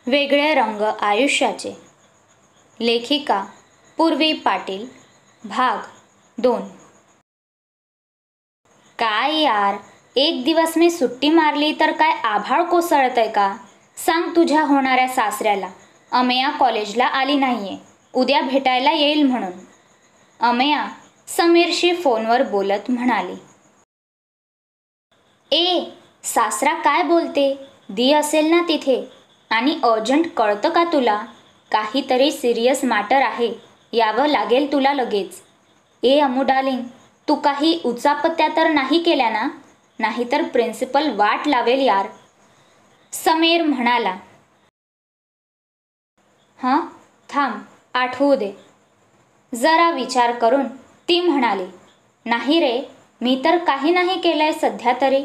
वेगळे रंग आयुष्याचे. लेखिका पूर्वी पाटील. भाग 2. काय यार, एक दिवस मी सुट्टी मारली तर काय आभाळ कोसळतंय का? सांग तुझ्या होणाऱ्या सासऱ्याला अमेया कॉलेजला आली नाहीये, उद्या भेटायला येईल म्हणून. अमेया समीरशी फोनवर बोलत म्हणाली. सासरा काय बोलते? दी असेल ना तिथे. आणि अर्जंट कळतं का तुला? काहीतरी सिरियस मॅटर आहे, यावं लागेल तुला लगेच. अमू डार्लिंग, तू काही उचापत्या तर नाही केल्या ना? नाहीतर प्रिन्सिपल वाट लावेल यार. समीर म्हणाला. थांब, आठवू दे. जरा विचार करून ती म्हणाली. नाही रे, मी तर काही नाही केलंय सध्या तरी.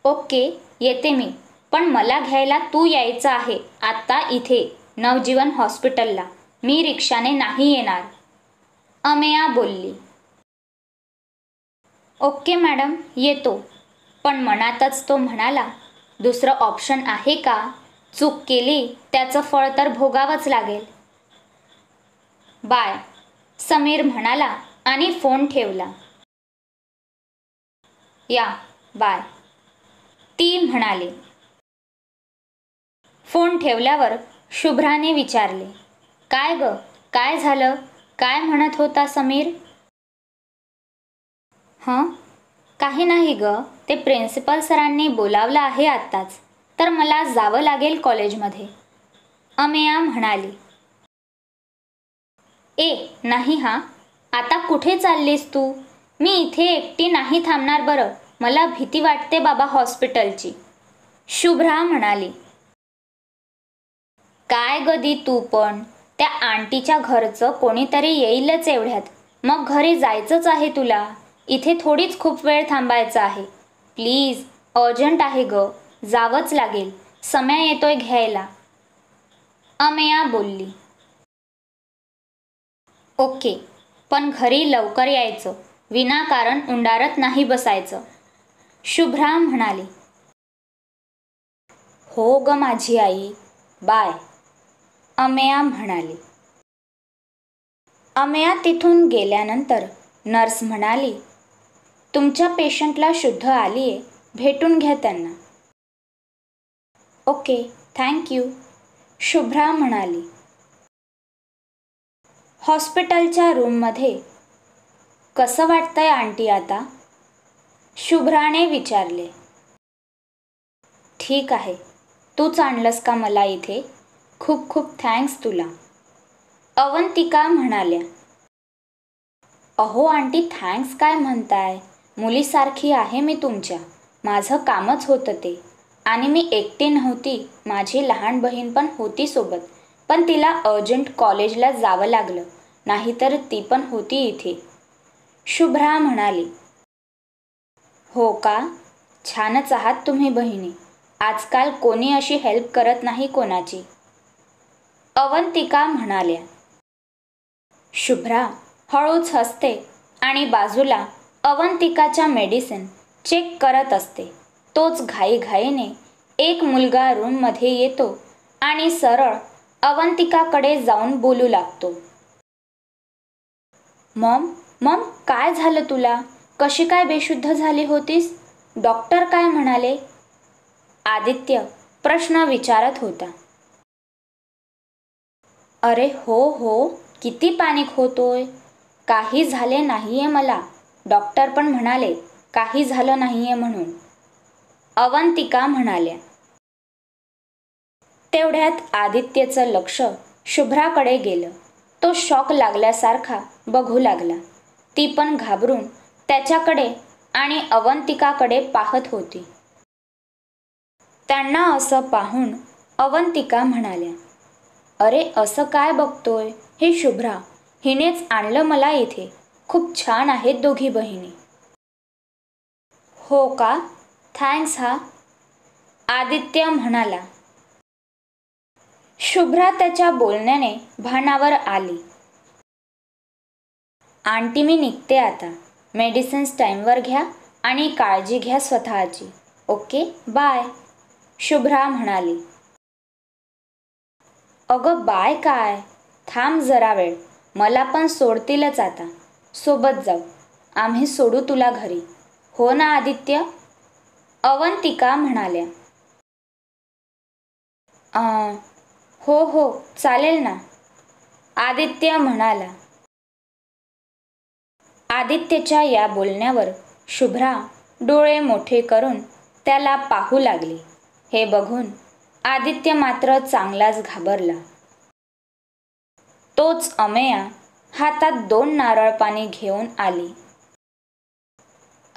ओके, येते मी, पण मला घ्यायला तू यायचं आहे आत्ता इथे नवजीवन हॉस्पिटलला. मी रिक्षाने नाही येणार. अमेया बोलली. ओके मॅडम, येतो. पण मनातच तो म्हणाला, दुसरं ऑप्शन आहे का? चूक केली त्याचं फळ तर भोगावंच लागेल. बाय, समीर म्हणाला आणि फोन ठेवला. या, बाय, ती म्हणाली. फोन ठेवल्यावर शुभ्राने विचारले. काय ग, काय झालं? काय म्हणत होता समीर? काही नाही ग, ते प्रिन्सिपल सरांनी बोलावलं आहे आत्ताच, तर मला जावं लागेल कॉलेजमध्ये. अमेया म्हणाली. नाही आता कुठे चाललीस तू? मी इथे एकटी नाही थांबणार बरं, मला भीती वाटते बाबा हॉस्पिटलची. शुभ्रा म्हणाली. काय गदी तू पण, त्या आंटीच्या घरचं कोणीतरी येईलच एवढ्यात, मग घरी जायचंच आहे तुला. इथे थोडीच खूप वेळ थांबायचं आहे. प्लीज, अर्जंट आहे ग, जावंच लागेल. समय येतोय घ्यायला. अमेया बोलली. ओके, पण घरी लवकर यायचं, विनाकारण उंडारत नाही बसायचं. शुभ्रा म्हणाली. हो ग माझी आई, बाय, अमेया म्हणाली. अमेया तिथून गेल्यानंतर नर्स म्हणाली. तुमच्या पेशंटला शुद्ध आलीये, भेटून घ्या त्यांना. ओके, थँक्यू, शुभ्रा म्हणाली. हॉस्पिटलच्या रूममध्ये. कसं वाटतंय आंटी आता? शुभ्राने विचारले. ठीक आहे. तूच आणलंस का मला इथे? खूप खूप थँक्स तुला. अवंतिका म्हणाल्या. अहो आंटी, थँक्स काय म्हणताय? मुलीसारखी आहे मी तुमच्या. माझं कामच होतं ते. आणि मी एकटी नव्हती, माझी लहान बहीण पण होती सोबत, पण तिला अर्जंट कॉलेजला जावं लागलं, नाहीतर ती पण होती इथे. शुभ्रा म्हणाली. हो का? छानच आहात तुम्ही बहिणी. आजकाल कोणी अशी हेल्प करत नाही कोणाची. अवंतिका म्हणाल्या. शुभ्रा हळूच हसते आणि बाजूला अवंतिकाच्या मेडिसिन चेक करत असते. तोच घाईघाईने एक मुलगा रूममध्ये येतो आणि सरळ अवंतिकाकडे जाऊन बोलू लागतो. मॉम, काय झालं तुला? कशी काय बेशुद्ध झाली होतीस? डॉक्टर काय म्हणाले? आदित्य प्रश्न विचारत होता. अरे हो, किती पॅनिक होतोय. काही झाले नाहीये मला. डॉक्टर पण म्हणाले काही झालं नाहीये म्हणून. अवंतिका म्हणाल्या. तेवढ्यात आदित्यचं लक्ष शुभ्राकडे गेलं. तो शॉक लागल्यासारखा बघू लागला. ती पण घाबरून त्याच्याकडे आणि अवंतिकाकडे पाहत होती. त्यांना असं पाहून अवंतिका म्हणाल्या. अरे असं काय बघतोय? हे शुभ्रा, हिनेच आणलं मला इथे. खूप छान आहेत दोघी बहिणी. हो का? थँक्स आदित्य म्हणाला. शुभ्रा त्याच्या बोलण्याने भानावर आली. आंटी मी निघते आता. मेडिसिन्स टाईमवर घ्या आणि काळजी घ्या स्वतःची. ओके, बाय, शुभ्रा म्हणाली. अगं बाय काय, थांब जरा वेळ, मला पण सोडतीलच आता. सोबत जाऊ, आम्ही सोडू तुला घरी, हो ना आदित्य? अवंतिका म्हणाल्या. हो हो चालेल ना, आदित्य म्हणाला. आदित्यच्या या बोलण्यावर शुभ्रा डोळे मोठे करून त्याला पाहू लागली. हे बघून आदित्य मात्र चांगलाच घाबरला. तोच अमेया हातात 2 नारळ पाणी घेऊन आली.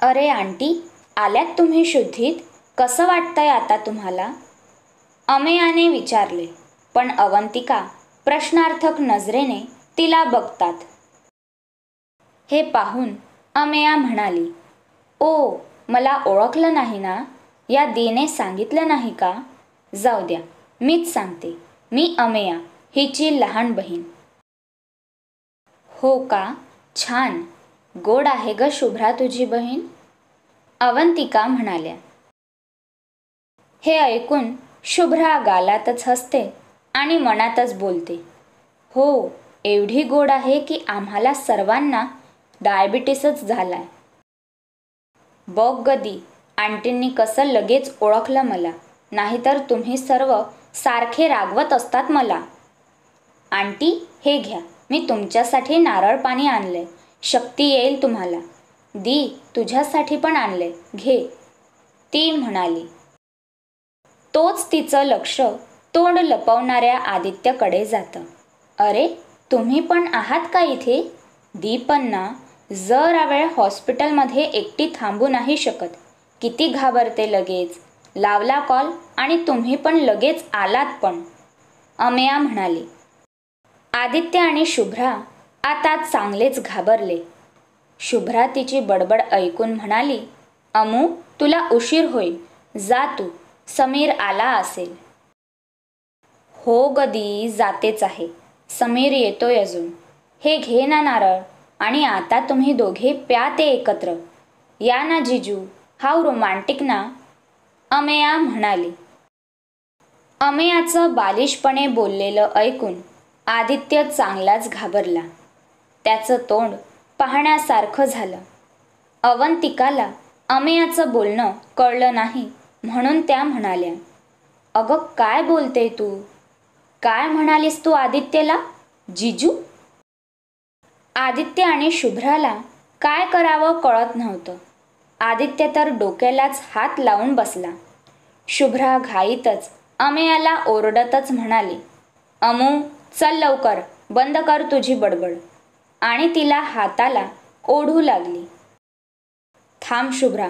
अरे आंटी, आल्यात तुम्ही शुद्धीत? कसं वाटतंय आता तुम्हाला? अमेयाने विचारले, पण अवंतिका प्रश्नार्थक नजरेने तिला बघतात. हे पाहून अमेया म्हणाली, ओ, मला ओळखलं नाही ना? या दीने सांगितलं नाही का? जाऊ द्या, मीच सांगते, मी अमेया, हिची लहान बहीण. हो का, छान, गोड आहे ग शुभ्रा तुझी बहीण, अवंतिका म्हणाल्या. हे ऐकून शुभ्रा गालातच हसते आणि मनातच बोलते, हो, एवढी गोड आहे की आम्हाला सर्वांना डायबिटीसच झालाय. बघ गदी, आंटींनी कसं लगेच ओळखलं मला, नाहीतर तुम्ही सर्व सारखे रागवत असतात मला. आंटी, हे घ्या, मी तुमच्यासाठी नारळ पाणी आणलंय, शक्ती येईल तुम्हाला. दी, तुझ्यासाठी पण आणलंय, घे, ती म्हणाली. तोच तिचं लक्ष तोंड लपवणाऱ्या आदित्यकडे जातं. अरे, तुम्ही पण आहात का इथे? दी पण ना, जरा वेळ हॉस्पिटलमध्ये एकटी थांबू नाही शकत, किती घाबरते लगेच. लावला कॉल आणि तुम्ही पण लगेच आलात पण, अमेया म्हणाली. आदित्य आणि शुभ्रा आता चांगलेच घाबरले. शुभ्रा तिची बडबड ऐकून म्हणाली, अमू, तुला उशीर होईल, जा तू, समीर आला असेल. हो गदी, जातेच आहे, समीर येतोय अजून. हे घे ना नारळ, आणि आता तुम्ही दोघे प्या ते एकत्र. या ना जिजू, हाऊ रोमॅन्टिक ना, अमेया म्हणाली. अमेयाचं बालिशपणे बोललेलं ऐकून आदित्य चांगलाच घाबरला. त्याचं तोंड पाहण्यासारखं झालं. अवंतिकाला अमेयाचं बोलणं कळलं नाही म्हणून त्या म्हणाल्या, अगं काय बोलते तू? काय म्हणालीस तू आदित्यला? जिजू? आदित्य आणि शुभ्राला काय करावं कळत नव्हतं. आदित्य तर डोक्यालाच हात लावून बसला. शुभ्रा घाईतच अमेयाला ओरडतच म्हणाली, अमू, चल लवकर, बंद कर तुझी बडबड, आणि तिला हाताला ओढू लागली. थांब शुभ्रा,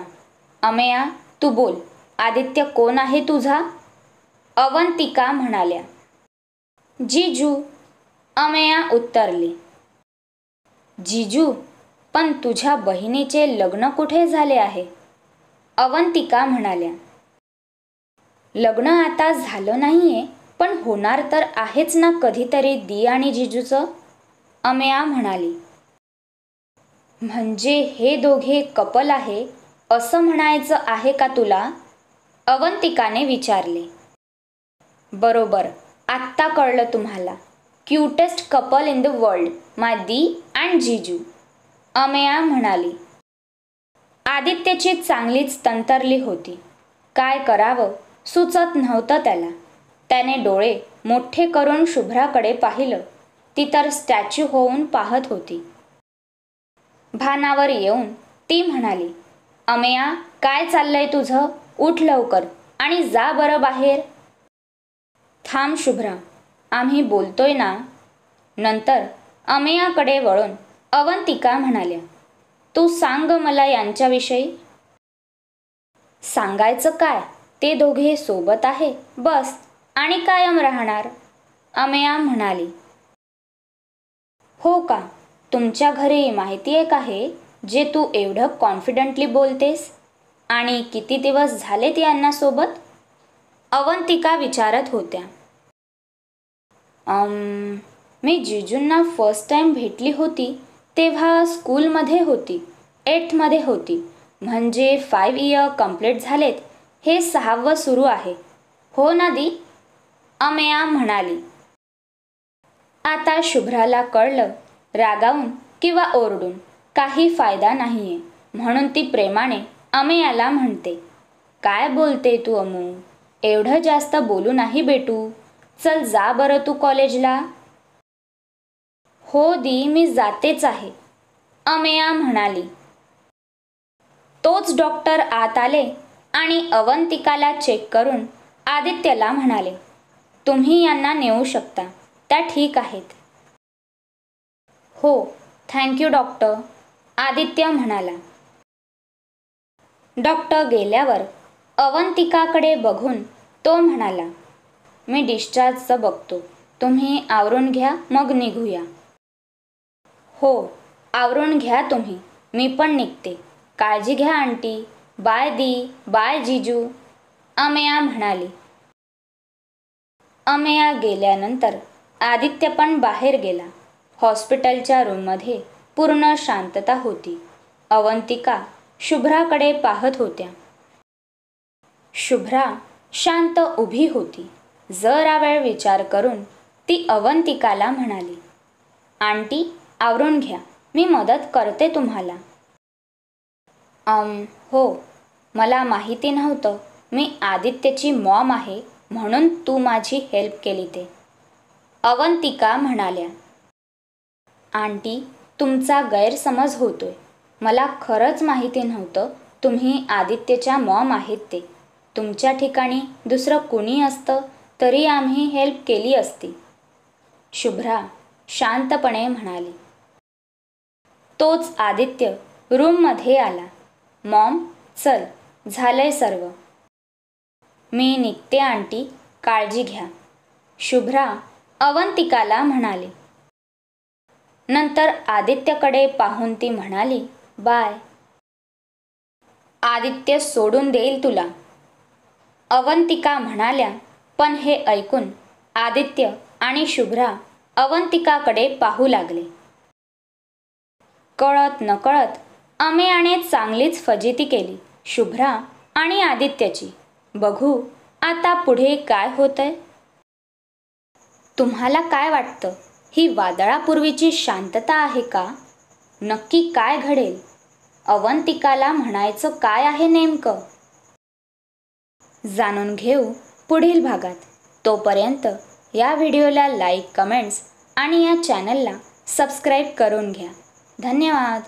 अमेया, तू बोल, आदित्य कोण आहे तुझा? अवंतिका म्हणाल्या. जिजू, अमेया उत्तरली. जिजू? पण तुझ्या बहिणीचे लग्न कुठे झाले आहे? अवंतिका म्हणाल्या. लग्न आता झालं नाहीये, पण होणार तर आहेच ना कधीतरी दी आणि जिजूचं, अमेया म्हणाली. म्हणजे हे दोघे कपल आहे असं म्हणायचं आहे का तुला? अवंतिकाने विचारले. बरोबर, आत्ता कळलं तुम्हाला. Cutest couple in the world, my di and jiju, Ameya म्हणाली. आदित्यची चांगलीच तंतरली होती. काय करावं सुचत नव्हतं त्याला. त्याने डोळे मोठे करून शुभ्राकडे पाहिलं. ती तर स्टॅच्यू होऊन पाहत होती. भानावर येऊन ती म्हणाली, अमेया, काय चाललंय तुझं? उठ लवकर आणि जा बरं बाहेर. थांब शुभ्रा, आम्ही बोलतोय ना. नंतर अमेयाकडे वळून अवंतिका म्हणाल्या, तू सांग मला यांच्याविषयी. सांगायचं काय, ते दोघे सोबत आहे बस, आणि कायम राहणार, अमेया म्हणाली. हो का, तुमच्या घरी माहिती आहे का हे, जे तू एवढं कॉन्फिडंटली बोलतेस? आणि किती दिवस झालेत यांना सोबत? अवंतिका विचारत होत्या. मी जिजूंना फर्स्ट टाइम भेटली होती तेव्हा स्कूलमध्ये होती, 8th होती, म्हणजे 5 इयर कंप्लीट झालेत, हे 6वं सुरू आहे, हो ना दी, अमेया म्हणाली. आता शुभ्राला कळलं, रागावून किंवा ओरडून काही फायदा नाहीये, म्हणून ती प्रेमाने अमेयाला म्हणते, काय बोलते तू अमू? एवढं जास्त बोलू नाही बेटू. चल जा बरं तू कॉलेजला. हो दी, मी जातेच आहे, अमेया म्हणाली. तोच डॉक्टर आत आले आणि अवंतिकाला चेक करून आदित्यला म्हणाले, तुम्ही यांना नेऊ शकता, त्या ठीक आहेत. हो, थँक्यू डॉक्टर, आदित्य म्हणाला. डॉक्टर गेल्यावर अवंतिकाकडे बघून तो म्हणाला, मी डिस्चार्जचं बघतो, तुम्ही आवरून घ्या, मग निघूया. हो, आवरून घ्या तुम्ही, मी पण निघते. काळजी घ्या आंटी. बाय दी, बाय जीजू, अमेया म्हणाली. अमेया गेल्यानंतर आदित्य पण बाहेर गेला. हॉस्पिटलच्या रूममध्ये पूर्ण शांतता होती. अवंतिका शुभ्राकडे पाहत होत्या. शुभ्रा शांत उभी होती. जरा वेळ विचार करून ती अवंतिकाला म्हणाली, आंटी आवरून घ्या, मी मदत करते तुम्हाला. हो, मला माहिती नव्हतं मी आदित्यची मॉम आहे म्हणून तू माझी हेल्प केली ते, अवंतिका म्हणाल्या. आंटी, तुमचा गैरसमज होतोय. मला खरंच माहिती नव्हतं तुम्ही आदित्यच्या मॉम आहेत ते. तुमच्या ठिकाणी दुसरं कुणी असतं तरी आम्ही हेल्प केली असती, शुभ्रा शांतपणे म्हणाली. तोच आदित्य रूममध्ये आला. मॉम, चल, झालंय सर्व. मी निघते आंटी, काळजी घ्या, शुभ्रा अवंतिकाला म्हणाली. नंतर आदित्यकडे पाहून ती म्हणाली, बाय. आदित्य सोडून देईल तुला, अवंतिका म्हणाल्या. पण हे ऐकून आदित्य आणि शुभ्रा अवंतिकाकडे पाहू लागले. कळत नकळत अमेयाने चांगलीच फजिती केली शुभ्रा आणि आदित्यची. बघू आता पुढे काय होतंय. तुम्हाला काय वाटतं, ही वादळापूर्वीची शांतता आहे का? नक्की काय घडेल? अवंतिकाला म्हणायचं काय आहे नेमकं? जाणून घेऊ पुढील भागात. तोपर्यंत या व्हिडिओला लाईक, कमेंट्स आणि या चॅनलला सबस्क्राईब करून घ्या. धन्यवाद.